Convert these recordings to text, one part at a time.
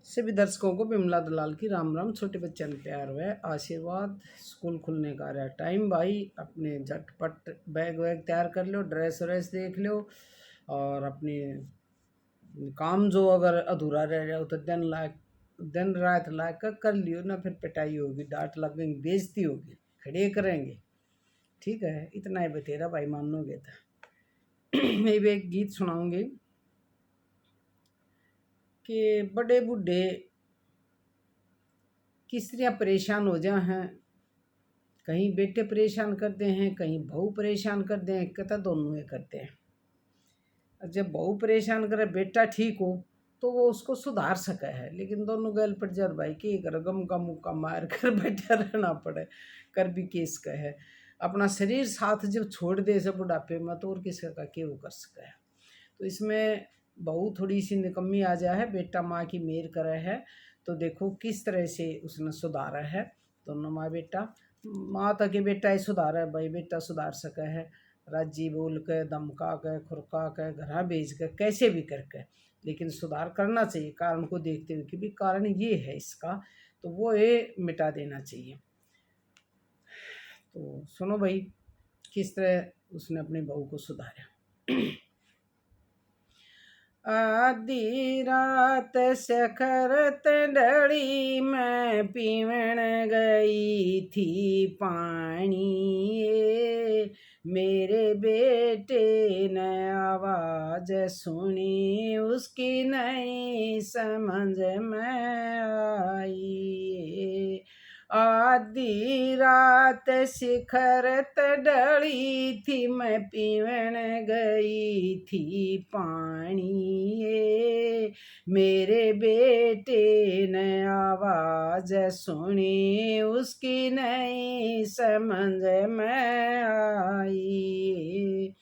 सभी दर्शकों को बिमला दलाल की राम राम। छोटे बच्चों ने प्यार व आशीर्वाद। स्कूल खुलने का रहा टाइम भाई, अपने झटपट बैग वैग तैयार कर लो, ड्रेस व्रेस देख लो और अपने काम जो अगर अधूरा रह जाओ तो दिन रात ला कर लियो ना, फिर पिटाई होगी, डांट लगेगी, बेइज्जती होगी, खड़े करेंगे। ठीक है, इतना ही बतेरा भाई, मानोगे तो मैं भी एक गीत सुनाऊंगी कि बड़े बूढ़े किस तरह परेशान हो जाए हैं। कहीं बेटे परेशान करते हैं, कहीं बहू परेशान करते हैं, कहता दोनों ही करते हैं। और जब बहू परेशान करे बेटा ठीक हो तो वो उसको सुधार सके है, लेकिन दोनों गैल पड़ जाए भाई कि गम का मुक्का मार कर बैठा रहना पड़े, कर भी केस का है। अपना शरीर साथ जब छोड़ दे से बुढ़ापे में तो और किसी का क्या वो कर सके है। तो इसमें बहू थोड़ी सी निकम्मी आ जाए है, बेटा माँ की मेर करे है, तो देखो किस तरह से उसने सुधारा है। दोनों माँ बेटा, माँ तक के बेटा ही सुधारा है भाई, बेटा सुधार सके है। राजी बोल के, धमका के, खुरका के, घर भेज के, कैसे भी करके, लेकिन सुधार करना चाहिए कारण को देखते हुए कि भी कारण ये है इसका, तो वो ये मिटा देना चाहिए। तो सुनो भाई, किस तरह उसने अपनी बहू को सुधारा। आधी रात सखरत डली मैं पीवण गई थी पानी, मेरे बेटे ने आवाज सुनी उसकी नहीं समझ में आई। आधी रात शिखरत डली थी मैं पीवण गई थी पानी, मेरे बेटे ने आवाज सुनी उसकी नहीं समझ में आई।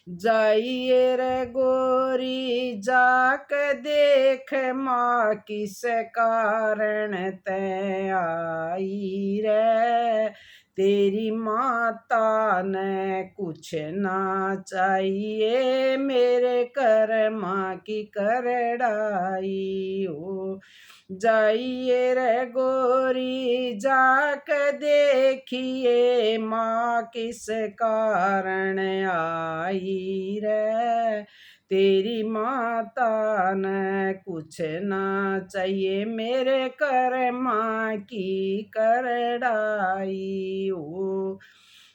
जाइए रे गोरी जाक देख माँ किस कारण ते आई रे, तेरी माता ने कुछ ना चाहिए मेरे कर माँ की करड़ाई हो। जाइए रे गोरी जाक देखिए माँ किस कारण आई रे, तेरी माता ने कुछ ना चाहिए मेरे कर माँ की करड़ाई हो।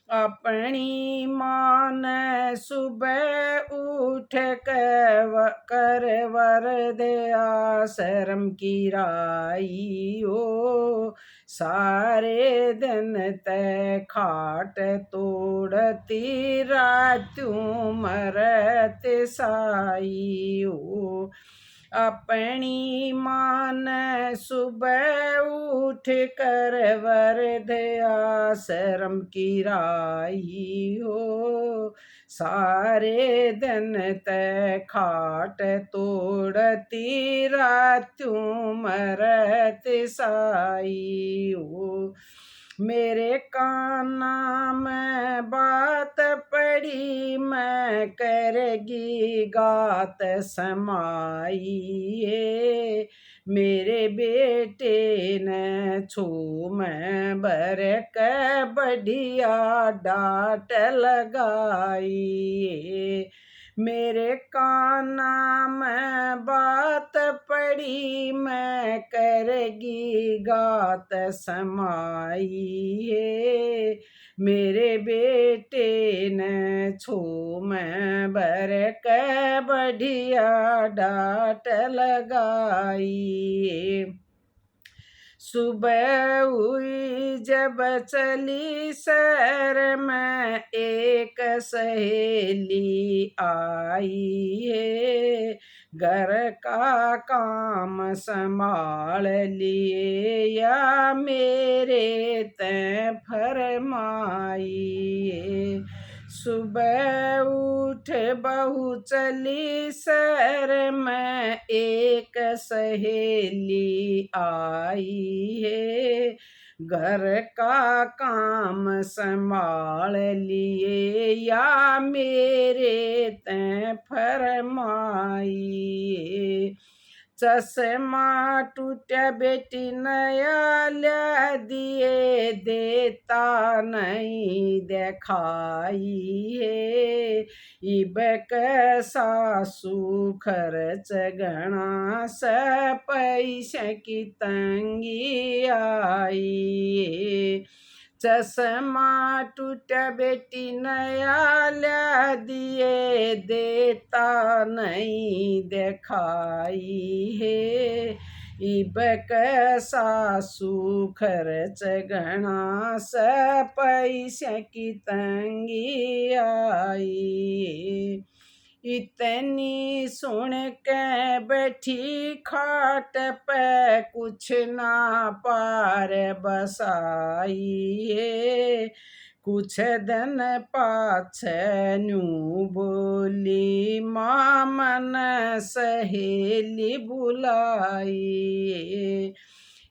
अपनी माँ ने सुबह उठ कर वर दया शर्म की राई हो। सारे दिन ते खाट तोड़ती रातों मरत साई हो। अपनी माँ ने सुबह उठ कर वर दया शर्म की राई हो। सारे दिन ते खाट तोड़ती रातों मरत साई हो। मेरे काना में बात पड़ी मैं करेगी गात समाई, मेरे बेटे ने छू में भर के बढ़िया डांट लगाई। मेरे काना में बात पड़ी मैं करेगी गात समाई, मेरे बेटे ने छू में भर के बढ़िया डांट लगाई। सुबह हुई जब चली शहर में एक सहेली आई है, घर का काम संभाल लिए या मेरे ते फरमाई। सुबह उठ बहू चली शहर में एक सहेली आई है, घर का काम संभाल लिए या मेरे ते फरमाई। चश्मा टूटा बेटी नया ल्या दिए देता नहीं दिखाई है। इब सासू खर्च गणा स पैसे की तंगी आई है। चश्मा टूटा बेटी नया ल्या दिए देता नहीं दिखाई है। इब सासू खर्च गणा स पैसे की तंगी आई। इतनी सुन के बैठी खाट पे कुछ ना पार बसाई। कुछ दिन पाछे न्यू बोली माँ मन सहेली बुलाई।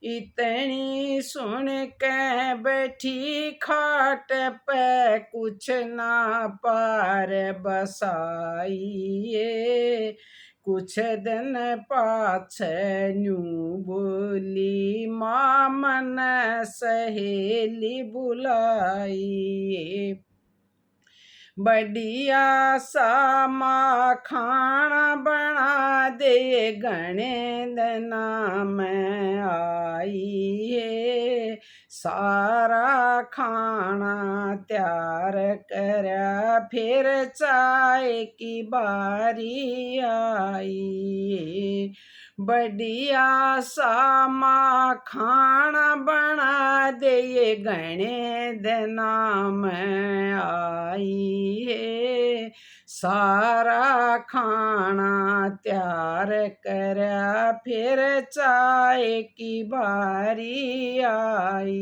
इतनी सुन के बैठी खाट पे कुछ ना पार बसाई। कुछ दिन पाछे न्यू बोली माँ मन सहेली बुलाई। बढ़िया सा माँ खाना बना दे घने दिना में आई है। सारा खाना तैयार करया फिर चाय की बारी आई। बढ़िया सा माँ खाना बना दे ये घने दिना में आई है। सारा खाना तैयार करया फिर चाय की बारी आई।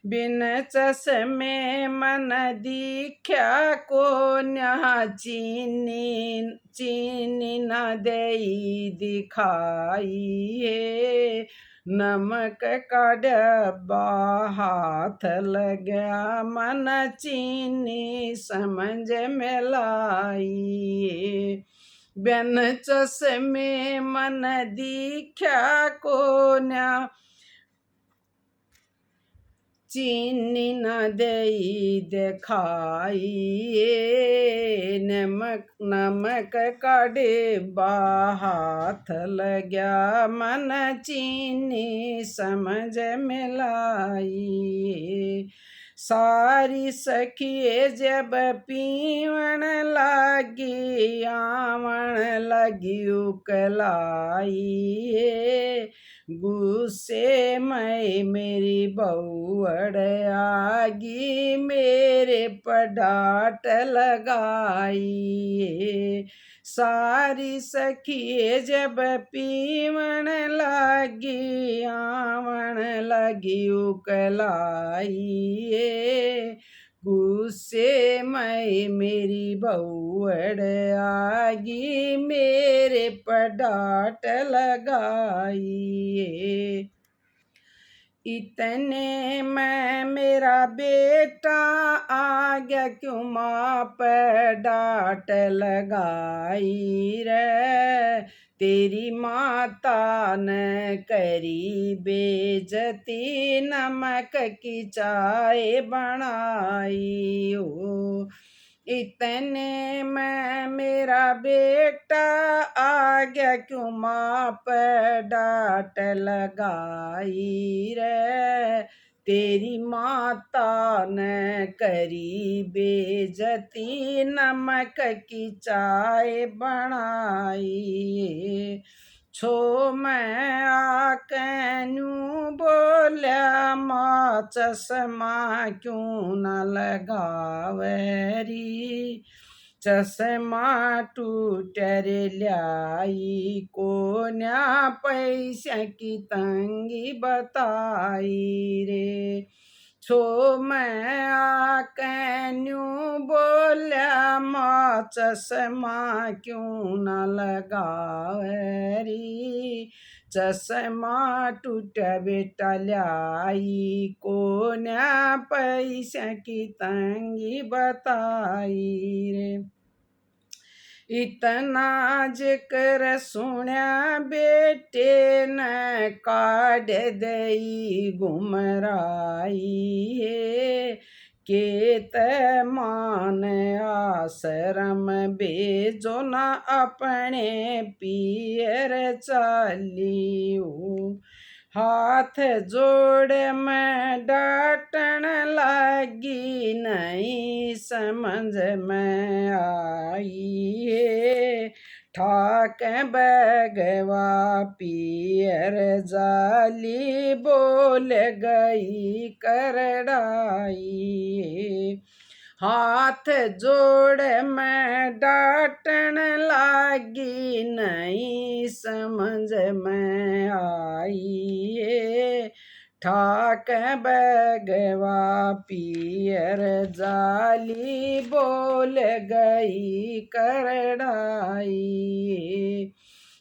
बिन चश्मे मन दिख्या को न्या चीनी चीनी न देई दिखाई है। नमक का डब्बा हाथ लगा मन चीनी समझ में लाई। बिन चश्मे मन दिख्या को न्या चीनी न देई दिखाई। नमक का डिब्बा हाथ लगा मन चीनी समझ में लाई। सारी सखिए जब पीवण लागी आवण लगी उकलाई। गुस्से में मेरी बहू आगी मेरे पडाट लगाई। सारी सखिए जब पीवण लागी आवण लगी उकलाई। गुस्से में मेरी बहू आगी मेरे पडाट लगाई। इतने में मेरा बेटा आ गया क्यों माँ पे डांट लगाई रे। तेरी माता ने करी बेइज्जती नमक की चाय बनाई हो। इतने में मेरा बेटा आ गया क्यों माँ पे डांट लगाई रे। तेरी माता ने करी बेइज्जती नमक की चाय बनाई। छो मैं आके न्यू बोल्या माँ चश्मा क्यों न लगावेरी। चश्मा टूटर लाई को न्या पैसे की तंगी बताई रे। छो मैं आके न्यू बोल्या माँ चश्मा क्यों न लगावेरी। चश्मा टूटा बेटा लाई को न्या पैसे की तंगी बताई रे। इतना जिक्र सुण्या बेटे न काढ़ दई गुमराई है, केत मान आश्रम बेजो न अपने पियर चालियो। हाथ जोड़ मैं डांटन लागी नहीं समझ में आई है, ठाक बगवा पियर जाली बोल गई करड़ाई। हाथ जोड़ मैं डांटन लागी नहीं समझ में आई है, ठाक बगवा पियर जाली बोल गई करड़ाई।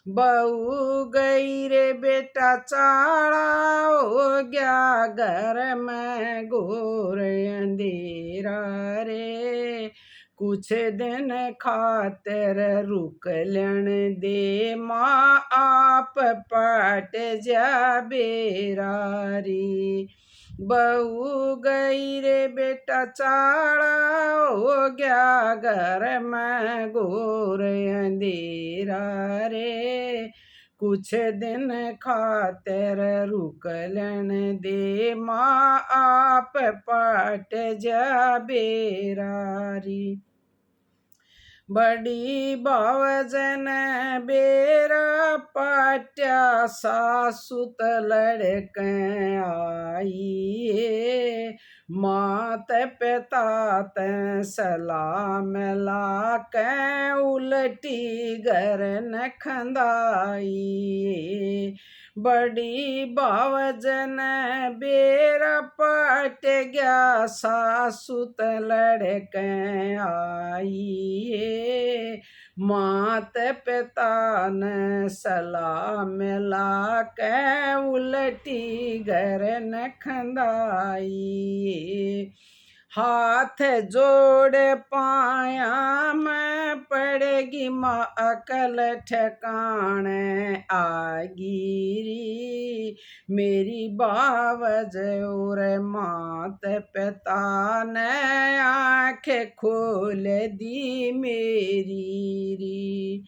बहू गई रे बेटा चाड़ा हो गया घर में घोर अंधेरा रे, कुछ दिन खातर रुक लेन दे माँ आप पाट जा बेरा रे। बहू गई रे बेटा चाड़ा हो गया घर में घोर अंधेरा रे, कुछ दिन खातिर रुक लेन दे माँ आप पाट जा बेरा री। बड़ी बावजन बेरा पाट्या सासुत लड़क आई है, मात पिता त सलाम लाक उलटी घर न खंदाई। बड़ी बावजन बेरा पट गया सासुत लड़क आई है, मात पिता न सलाम लाक उलटी घर न खंदाई। हाथ जोड़ पाया मैं पड़ेगी माँ अकल ठिकाने आगिरी, मेरी बावज और मात पिता ने आंखें खोल दी मेरी री।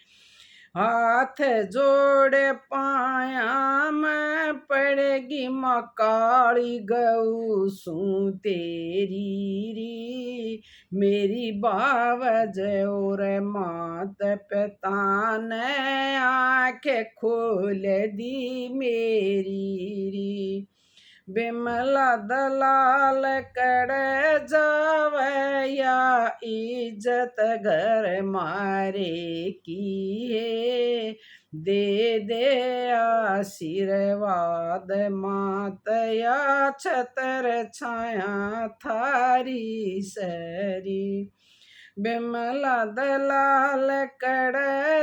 हाथ जोड़ पाया मैं पड़ेगी माँ काली गऊ सू तेरी री, मेरी बावज और मात पिता ने आंखें खोल दी मेरी री। बिमला दलाल कर जावे या इज्जत घर मारे की है, दे दे आशीर्वाद मात या छतर छाया थारी सरी। बिमला दलाल कर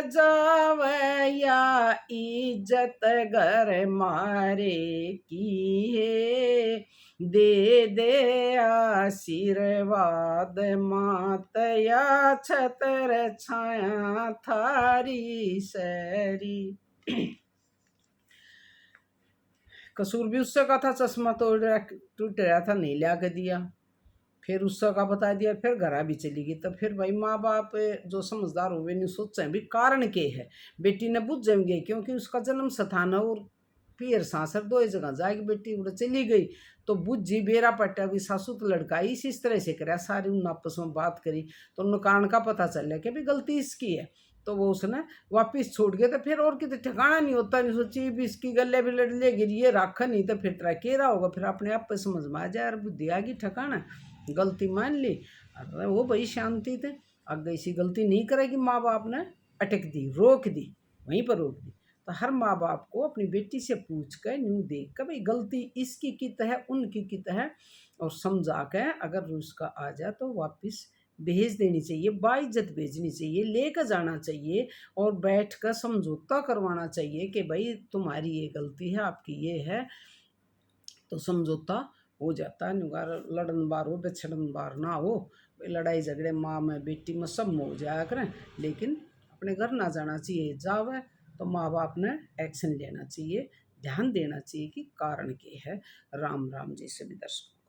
जावे या इज्जत घर मारे की है, दे दे आशीर्वाद मात या छतर छाया थारी सरी। कसूर भी उससे का था, चश्मा टूट रहा था नहीं ला के दिया, फिर उससे का बता दिया, फिर घरा भी चली गई। तब फिर भाई माँ बाप जो समझदार हुए नहीं सोचे भी कारण के है, बेटी ने बुझ जाएंगे क्योंकि उसका जन्म स्थान है और पियर सासर दो जगह जाएगी, बेटी उड़ चली गई तो बुझी बेरा पट्टा भी सासू तो लड़का इस तरह से कराया, सारी उन आपस में बात करी तो उन कारण का पता चल गया कि भाई गलती इसकी है, तो वो उसने वापिस छोड़ गया। तो फिर और कितने ठिकाना नहीं होता, नहीं सोची भी इसकी गले भी लड़ ले गिरी ये राखा नहीं तो फिर तरह केरा होगा, फिर अपने आप पे समझ में आ जाए यार बुद्धि आ गई ठिकाना, गलती मान ली। अरे वो भाई शांति थे, अगर ऐसी गलती नहीं करेगी माँ बाप ने अटक दी, रोक दी, वहीं पर रोक दी। तो हर माँ बाप को अपनी बेटी से पूछ कर न्यू देख कर भाई गलती इसकी कित है उनकी कित है, और समझा कर अगर उसका आ जाए तो वापस भेज देनी चाहिए, बाइज्जत भेजनी चाहिए, लेकर जाना चाहिए और बैठ कर समझौता करवाना चाहिए कि भाई तुम्हारी ये गलती है, आपकी ये है, तो समझौता हो जाता है। नुगार लड़न बार हो बिछड़न बार ना हो, लड़ाई झगड़े माँ में बेटी में सब में हो जाया करें, लेकिन अपने घर ना जाना चाहिए, जावे तो माँ बाप ने एक्शन लेना चाहिए, ध्यान देना चाहिए कि कारण क्या है। राम राम जी सभी दर्शकों।